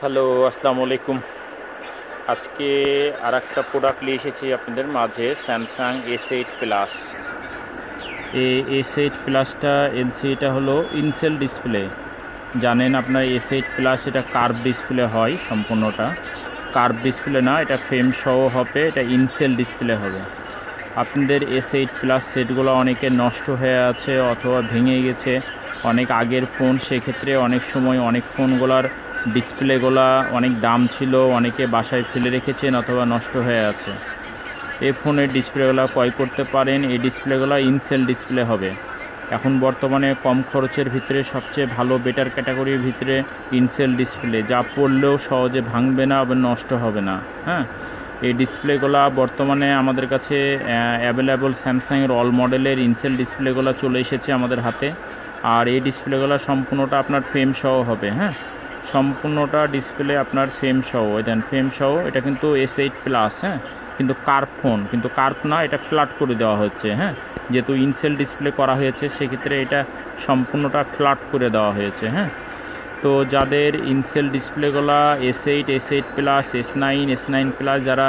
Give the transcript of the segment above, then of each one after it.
Hello, আসসালামু আলাইকুম। আজকে আরেকটা প্রোডাক্ট নিয়ে এসেছি আপনাদের মাঝে, স্যামসাং S8 প্লাস। এই S8 প্লাসটা এলসিডিটা হলো ইনসেল ডিসপ্লে। জানেন আপনার S8 প্লাস এটা কার্ভ ডিসপ্লে হয়, সম্পূর্ণটা কার্ভ ডিসপ্লে না, এটা ফ্রেম সহ হবে, এটা ইনসেল ডিসপ্লে হবে। আপনাদের S8 প্লাস সেটগুলো অনেকে নষ্ট হয়ে আছে অথবা ভেঙে গেছে, অনেক আগের ফোন, সেক্ষেত্রে অনেক সময় অনেক ফোনগুলার ডিসপ্লেগুলা অনেক দাম ছিল, অনেকে বাসায় ফেলে রেখেছেন অথবা নষ্ট হয়ে আছে। এই ফোনের ডিসপ্লেগুলো ক্রয় করতে পারেন। এই ডিসপ্লেগুলো ইনসেল ডিসপ্লে হবে। এখন বর্তমানে কম খরচের ভিতরে সবচেয়ে ভালো বেটার ক্যাটাগরির ভিতরে ইনসেল ডিসপ্লে, যা পড়লেও সহজে ভাঙবে না, আবার নষ্ট হবে না। হ্যাঁ, এই ডিসপ্লেগুলো বর্তমানে আমাদের কাছে অ্যাভেলেবল। স্যামসাংয়ের অল মডেলের ইনসেল ডিসপ্লেগুলো চলে এসেছে আমাদের হাতে। আর এই ডিসপ্লেগুলো সম্পূর্ণটা আপনার ফ্রেম সহ হবে। হ্যাঁ, সম্পূর্ণটা ডিসপ্লে আপনার ফ্রেম সহ, দেন ফ্রেম সহ। এটা কিন্তু S8 প্লাস। হ্যাঁ, কিন্তু কার্ভ ফোন, কিন্তু কার্ভ না, এটা ফ্ল্যাট করে দেওয়া হচ্ছে। হ্যাঁ, যেহেতু ইনসেল ডিসপ্লে করা হয়েছে, সেক্ষেত্রে এটা সম্পূর্ণটা ফ্ল্যাট করে দেওয়া হয়েছে। হ্যাঁ, তো যাদের in-cell ডিসপ্লেগুলো S8 plus, S9 plus যারা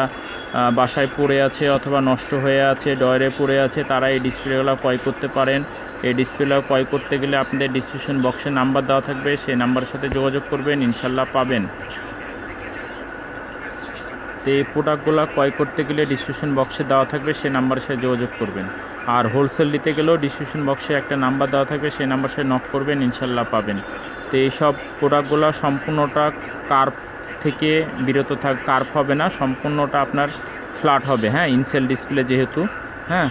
বাসায় পড়ে আছে অথবা নষ্ট হয়ে আছে, ডয়ারে পড়ে আছে, তারা এই ডিসপ্লেগুলো ক্রয় করতে পারেন। এই ডিসপ্লেগুলো ক্রয় করতে গেলে আপনাদের ডিসক্রিপশন বক্সে নাম্বার দেওয়া থাকবে, সেই নাম্বারের সাথে যোগাযোগ করবেন, ইনশাল্লাহ পাবেন। তো এই প্রোডাক্টগুলো ক্রয় করতে গেলে ডিসক্রিপশন বক্সে দেওয়া থাকবে, সেই নাম্বারের সাথে যোগাযোগ করবেন। আর হোলসেল নিতে গেলেও ডিসক্রিপশন বক্সে একটা নাম্বার দেওয়া থাকবে, সেই নাম্বারের সাথে নক করবেন, ইনশাল্লাহ পাবেন। তো এইসব প্রোডাক্টগুলো সম্পূর্ণটা কার্ভ থেকে বিরত কার্ভ হবে না, সম্পূর্ণটা আপনার ফ্ল্যাট হবে। হ্যাঁ, ইনসেল ডিসপ্লে যেহেতু। হ্যাঁ,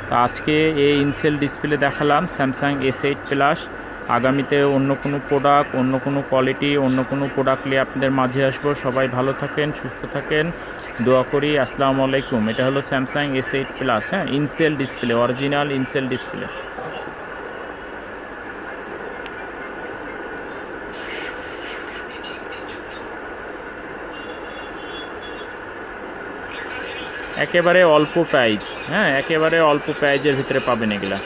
তো আজকে এই ইনসেল ডিসপ্লে দেখালাম স্যামসাং S8 প্লাস। আগামীতে অন্য কোনো প্রোডাক্ট, অন্য কোনো কোয়ালিটি, অন্য কোনো প্রোডাক্ট নিয়ে আপনাদের মাঝে আসবো। সবাই ভালো থাকেন, সুস্থ থাকেন, দোয়া করি। আসসালামু আলাইকুম। এটা হলো স্যামসাং S8 প্লাস। হ্যাঁ, in-cell display, original in-cell display. একেবারে অল্প প্রাইস। হ্যাঁ, একেবারে অল্প প্রাইজের ভিতরে পাবেন এগুলা।